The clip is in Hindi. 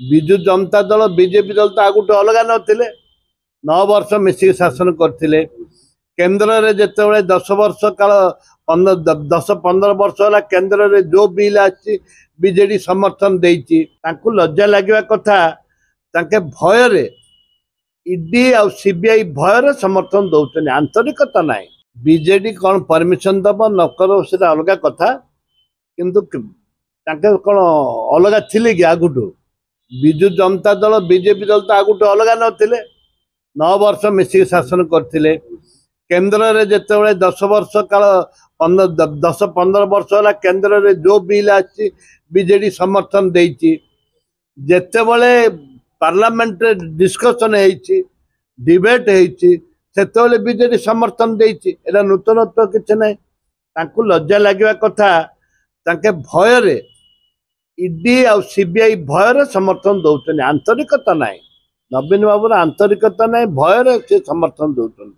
विजु जनता दल बीजेपी दल तो आगुटे अलग नथिले 9 वर्ष मिसिक शासन करथिले केंद्र रे जेतेबेले 10 वर्ष काल 10-15 वर्ष होला केंद्र रे जो बिल आछि बीजेडी समर्थन देइछि तांकु लज्जा लागवा कथा तांके भय रे ईडी आ सीबीआई भय रे समर्थन दउछन आंतरिकता नाही बीजेडी कौन परमिशन दब न करो से अलग कथा किंतु तांके कौन अलग थिले कि आगुटू विजु जनता दल बीजेपी दल तो आगुटे अलग नथिले 9 वर्ष मिसिक शासन करथिले केंद्र रे जेतेबेले 10 वर्ष काल 10-15 वर्ष होला केंद्र रे जो बिल आछि बीजेडी समर्थन देइछि जेतेबेले पार्लियामेंट रे डिस्कशन हेइछि डिबेट हेइछि सेतेबेले बीजेडी समर्थन देइछि एरा नूतनत्व किछ नै तांकु लज्जा लागवा कथा तांके भय रे ईडी आ सीबीआई भय रे समर्थन दउछन आंतरिकता नाही नवीन बाबू आंतरिकता नाही भय रे से समर्थन दउछन।